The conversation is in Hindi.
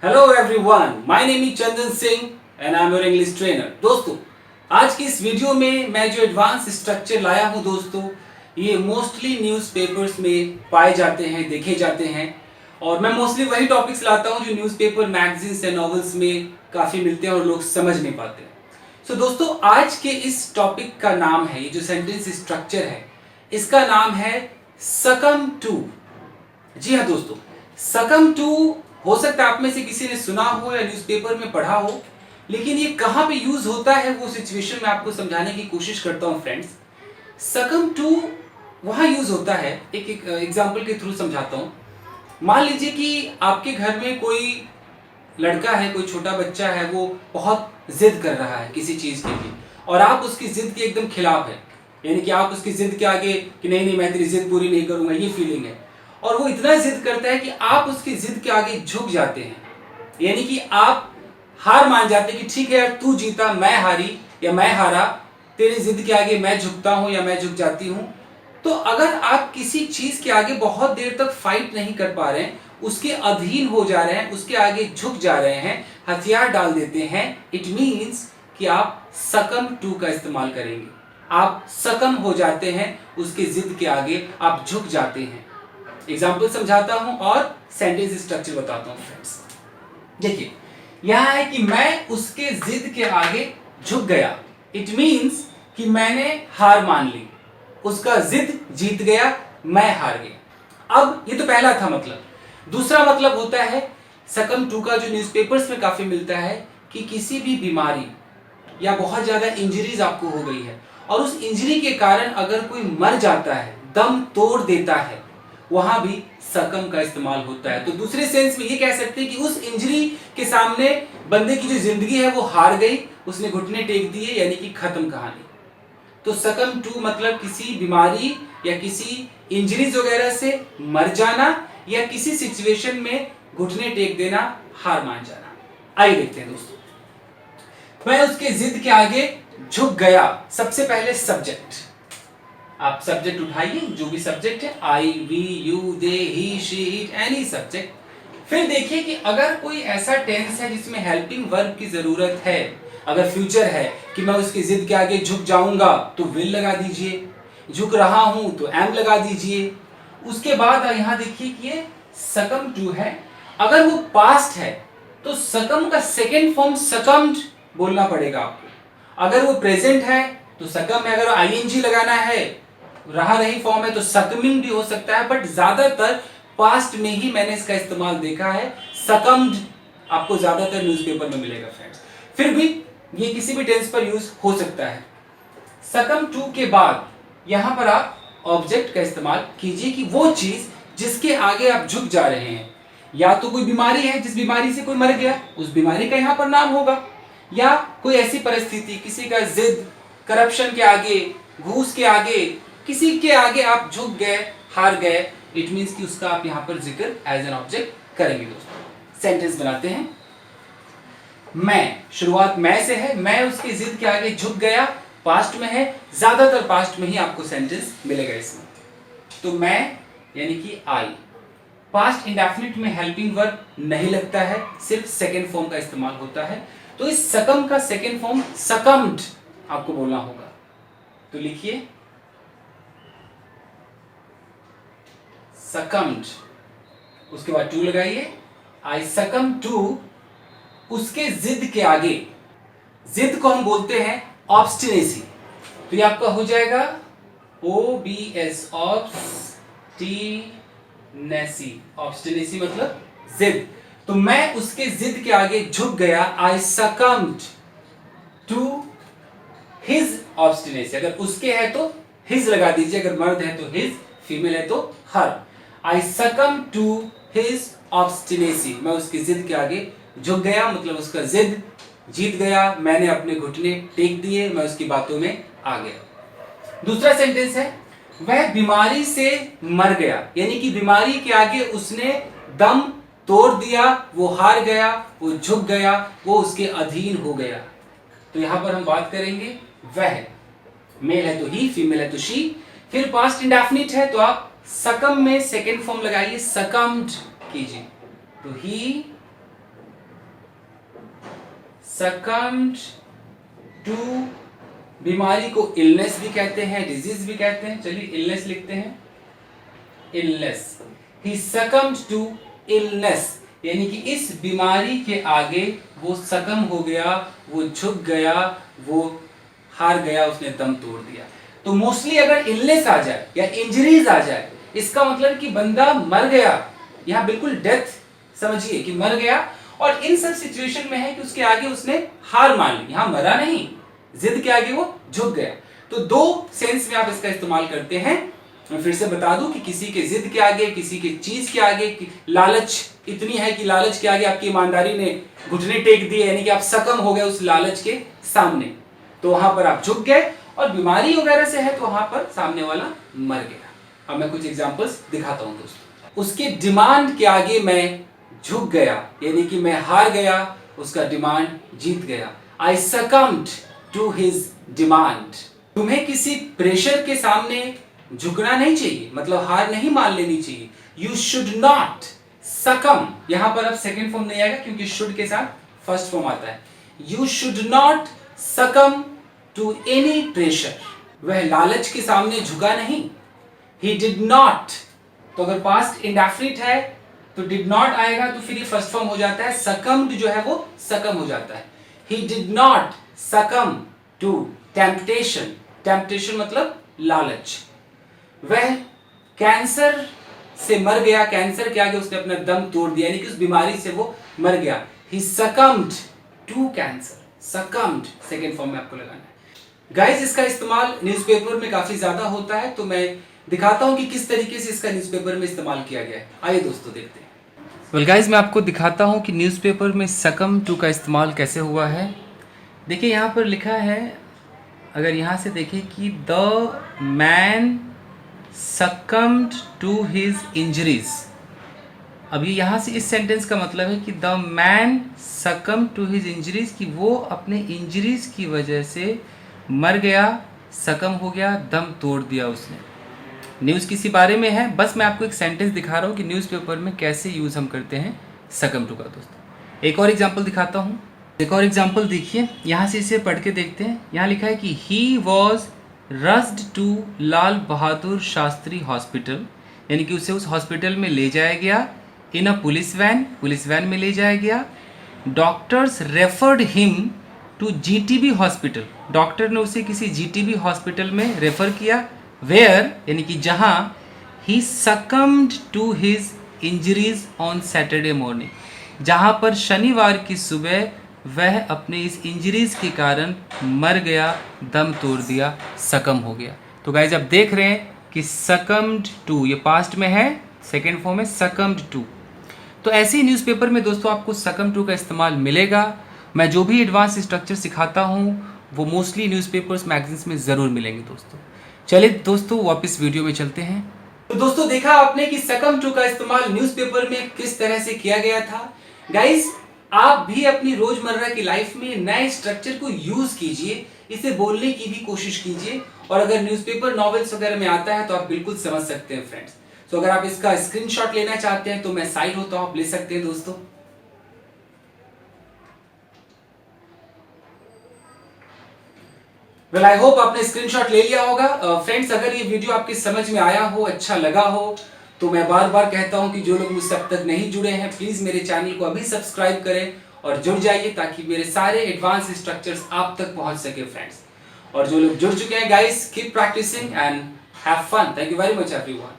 Hello everyone, my name is Chandan Singh and I am your English trainer. दोस्तों, आज की इस वीडियो में मैं जो एडवांस स्ट्रक्चर लाया हूं दोस्तों, ये मोस्टली न्यूज़पेपर्स में पाए जाते हैं, देखे जाते हैं। और मैं मोस्टली वही टॉपिक्स लाता हूं जो न्यूज़पेपर, मैगजीन्स या नॉवेल्स में काफ़ी मिलते हैं और लोग समझ नहीं पाते हैं। सो दोस्तों, आज के इस टॉपिक का नाम है, ये जो सेंटेंस स्ट्रक्चर है, इसका नाम है सकम टू। जी हाँ दोस्तों, सकम टू हो सकता है आप में से किसी ने सुना हो या न्यूज़पेपर में पढ़ा हो, लेकिन ये कहाँ पे यूज होता है वो सिचुएशन में आपको समझाने की कोशिश करता हूँ फ्रेंड्स। सकम टू वहाँ यूज होता है, एक एग्जाम्पल के थ्रू समझाता हूँ। मान लीजिए कि आपके घर में कोई लड़का है, कोई छोटा बच्चा है, वो बहुत जिद कर रहा है किसी चीज़ के लिए और आप उसकी जिद के एकदम खिलाफ है, यानी कि आप उसकी जिद के आगे कि नहीं नहीं मैं तेरी जिद पूरी नहीं करूँगा, ये फीलिंग है। और वो इतना जिद करता है कि आप उसकी जिद के आगे झुक जाते हैं, यानी कि आप हार मान जाते हैं कि ठीक है यार, तू जीता मैं हारी या मैं हारा, तेरी जिद के आगे मैं झुकता हूं या मैं झुक जाती हूं। तो अगर आप किसी चीज के आगे बहुत देर तक फाइट नहीं कर पा रहे हैं, उसके अधीन हो जा रहे हैं, उसके आगे झुक जा रहे हैं, हथियार डाल देते हैं, इट मीन्स कि आप सकम टू का इस्तेमाल करेंगे। आप सकम हो जाते हैं, उसके जिद के आगे आप झुक जाते हैं। एग्जाम्पल समझाता हूं और सेंटेंस स्ट्रक्चर बताता हूं फ्रेंड्स। देखिए, यहां है कि मैं उसके जिद के आगे झुक गया, इट मीन्स कि मैंने हार मान ली, उसका जिद जीत गया, मैं हार गया। अब ये तो पहला था मतलब। दूसरा मतलब होता है सकम टू का, जो न्यूज़पेपर्स में काफी मिलता है, कि किसी भी बीमारी या बहुत ज्यादा इंजरीज आपको हो गई है और उस इंजरी के कारण अगर कोई मर जाता है, दम तोड़ देता है, वहां भी सकम का इस्तेमाल होता है। तो दूसरे सेंस में ये कह सकते हैं कि उस इंजरी के सामने बंदे की जो जिंदगी है वो हार गई, उसने घुटने टेक दिए, यानी कि खत्म कहानी। तो सकम टू मतलब किसी बीमारी या किसी इंजरीज वगैरह से मर जाना या किसी सिचुएशन में घुटने टेक देना, हार मान जाना। आइए देखते हैं दोस्तों। मैं उसके जिद के आगे झुक गया। सबसे पहले सब्जेक्ट, आप सब्जेक्ट उठाइए, जो भी सब्जेक्ट है, I, we, you, they, he, she, it, any subject. फिर देखिए कि अगर कोई ऐसा टेंस है जिसमें हेल्पिंग वर्ब की जरूरत है, अगर फ्यूचर है कि मैं उसकी जिद के आगे झुक जाऊंगा, तो विल लगा दीजिए, झुक रहा हूं तो एम लगा दीजिए। उसके बाद यहां देखिए कि ये सकम टू है। अगर वो पास्ट है तो सकम का सेकेंड फॉर्म सकम्ड बोलना पड़ेगा आपको। अगर वो प्रेजेंट है तो सकम में अगर आईएनजी लगाना है, रहा रही फॉर्म है, तो सकमिंग भी हो सकता है, बट ज्यादातर पास्ट में ही मैंने इसका इस्तेमाल देखा है। सकम्ड आपको ज्यादातर न्यूज़पेपर में मिलेगा फ्रेंड्स। फिर भी ये किसी भी टेंस पर यूज हो सकता है। सकम टू के बाद यहां पर आप ऑब्जेक्ट का इस्तेमाल कीजिए कि वो चीज जिसके आगे आप झुक जा रहे हैं, या तो कोई बीमारी है, जिस बीमारी से कोई मर गया, उस बीमारी का यहां पर नाम होगा, या कोई ऐसी परिस्थिति, किसी का जिद, करप्शन के आगे, घूस के आगे, किसी के आगे आप झुक गए, हार गए, इट मीन्स कि उसका आप यहां पर जिक्र एज एन ऑब्जेक्ट करेंगे दोस्तों। सेंटेंस बनाते हैं। मैं, शुरुआत मैं से है, मैं उसकी जिद के आगे झुक गया, पास्ट में है, ज्यादातर पास्ट में ही आपको सेंटेंस मिलेगा इसमें। तो मैं यानी कि आई। पास्ट इंडेफिनिट में हेल्पिंग वर्ब नहीं लगता है, सिर्फ सेकेंड फॉर्म का इस्तेमाल होता है। तो इस सकम का सेकेंड फॉर्म सकम्ड आपको बोलना होगा। तो लिखिए सकम्ड, उसके बाद टू लगाइए, आई सकम टू उसके जिद के आगे। जिद को हम बोलते हैं ऑब्स्टिनेसी, तो ये आपका हो जाएगा OBS, ऑब्स्टिनेसी। ऑब्स्टिनेसी मतलब जिद। तो मैं उसके जिद के आगे झुक गया, आई सकम्ड टू हिज ऑब्स्टिनेसी। अगर उसके है तो हिज लगा दीजिए, अगर मर्द है तो हिज, फीमेल है तो हर। आई सकम टू हिज ऑब्स्टिनेसी, मैं उसकी जिद के आगे झुक गया, मतलब उसका जिद जीत गया, मैंने अपने घुटने टेक दिए, मैं उसकी बातों में आ गया। दूसरा सेंटेंस है, वह बीमारी से मर गया, यानी कि बीमारी के आगे उसने दम तोड़ दिया, वो हार गया, वो झुक गया, वो उसके अधीन हो गया। तो यहां पर हम बात करेंगे वह, मेल है तो ही, फीमेल है तो शी। फिर पास्ट इंडेफिनिट है तो आप सकम में सेकेंड फॉर्म लगाइए, सकम्ड कीजिए। तो ही succumbed to, बीमारी को इलनेस भी कहते हैं, डिजीज भी कहते हैं। चलिए इलनेस लिखते हैं, illness. He succumbed to illness, यानी कि इस बीमारी के आगे वो सकम हो गया, वो झुक गया, वो हार गया, उसने दम तोड़ दिया। तो मोस्टली अगर इलनेस आ जाए या इंजरीज आ जाए, इसका मतलब कि बंदा मर गया, यहाँ बिल्कुल डेथ समझिए कि मर गया। और इन सब सिचुएशन में है कि उसके आगे उसने हार मान ली, यहाँ मरा नहीं, जिद के आगे वो झुक गया। तो दो सेंस में आप इसका इस्तेमाल करते हैं। मैं फिर से बता दूं कि किसी के जिद के आगे, किसी के चीज के आगे, लालच इतनी है कि लालच के आगे आपकी ईमानदारी ने घुटने टेक दिए, यानी कि आप सकम हो गए उस लालच के सामने, तो वहां पर आप झुक गए। और बीमारी वगैरह से है तो वहां पर सामने वाला मर गया। अब मैं कुछ एग्जांपल्स दिखाता हूं दोस्तों। उसके डिमांड के आगे मैं झुक गया, यानी कि मैं हार गया, उसका डिमांड जीत गया। आई सकम्ड टू हिज डिमांड। तुम्हें किसी प्रेशर के सामने झुकना नहीं चाहिए, मतलब हार नहीं मान लेनी चाहिए। यू शुड नॉट सकम, यहां पर अब सेकेंड फॉर्म नहीं आएगा क्योंकि शुड के साथ फर्स्ट फॉर्म आता है। You should not succumb to any pressure, वह लालच के सामने झुका नहीं। ही डिड नॉट, तो अगर पास्ट इंडेफिनिट है तो डिड नॉट आएगा तो फिर ये फर्स्ट फॉर्म हो जाता है, सकम्ड जो है वो सकम हो जाता है। He did not succumb to temptation, temptation मतलब लालच। वह कैंसर से मर गया, कैंसर के आगे उसने अपना दम तोड़ दिया, यानी कि उस बीमारी से वो मर गया। He succumbed to cancer, succumbed second form में आपको लगाना है। गाइस इसका इस्तेमाल न्यूज़पेपर में काफी ज्यादा होता है, तो मैं दिखाता हूं कि किस तरीके से इसका न्यूज़पेपर में इस्तेमाल किया गया है। आइए दोस्तों देखते हैं। वेल गाइस मैं आपको दिखाता हूं कि न्यूज़पेपर में सकम टू का इस्तेमाल कैसे हुआ है। देखिए यहाँ पर लिखा है, अगर यहाँ से देखें कि the man succumbed to his injuries। अभी यहाँ से इस सेंटेंस का मतलब है कि the man succumbed to his injuries, कि वो अपने इंजरीज की वजह से मर गया, सकम हो गया, दम तोड़ दिया उसने। न्यूज़ किसी बारे में है, बस मैं आपको एक सेंटेंस दिखा रहा हूँ कि न्यूज़पेपर में कैसे यूज़ हम करते हैं सकम टू का। दोस्तों एक और एग्जाम्पल दिखाता हूँ। एक और एग्जाम्पल देखिए, यहाँ से इसे पढ़ के देखते हैं। यहाँ लिखा है कि he was rushed to Lal Bahadur Shastri hospital, यानी कि उसे उस हॉस्पिटल में ले जाया गया। In a police van, police van में ले जाया गया। Doctors referred him to GTB hospital, doctor ने उसे किसी जीटीबी हॉस्पिटल में रेफर किया। वेयर, यानी कि जहां he succumbed to his injuries on Saturday morning, जहां पर शनिवार की सुबह वह अपने इस इंजरीज के कारण मर गया, दम तोड़ दिया, सकम हो गया। तो गाइज आप देख रहे हैं कि सकम्ड टू ये पास्ट में है, सेकेंड फॉर्म है सकम्ड टू। तो ऐसे ही न्यूज़पेपर में दोस्तों आपको सकम टू का इस्तेमाल मिलेगा। मैं जो भी एडवांस स्ट्रक्चर सिखाता हूँ वो मोस्टली न्यूज़पेपर्स मैगजीन्स में ज़रूर मिलेंगे दोस्तों। चलिए दोस्तों वापस वीडियो में चलते हैं। तो दोस्तों देखा आपने कि सकम टू का इस्तेमाल न्यूज़पेपर में किस तरह से किया गया था। गाइज आप भी अपनी रोजमर्रा की लाइफ में नए स्ट्रक्चर को यूज कीजिए, इसे बोलने की भी कोशिश कीजिए। और अगर न्यूज़पेपर नॉवेल्स वगैरह में आता है तो आप बिल्कुल समझ सकते हैं फ्रेंड्स। तो अगर आप इसका स्क्रीनशॉट लेना चाहते हैं तो मैं साइड होता हूं, आप ले सकते हैं दोस्तों। वेल आई होप आपने स्क्रीनशॉट ले लिया होगा। फ्रेंड्स अगर ये वीडियो आपकी समझ में आया हो, अच्छा लगा हो, तो मैं बार बार कहता हूं कि जो लोग मुझसे अब तक नहीं जुड़े हैं प्लीज मेरे चैनल को अभी सब्सक्राइब करें और जुड़ जाइए ताकि मेरे सारे एडवांस स्ट्रक्चर्स आप तक पहुंच सके फ्रेंड्स। और जो लोग जुड़ चुके हैं guys, keep practising and have fun. Thank you very much everyone.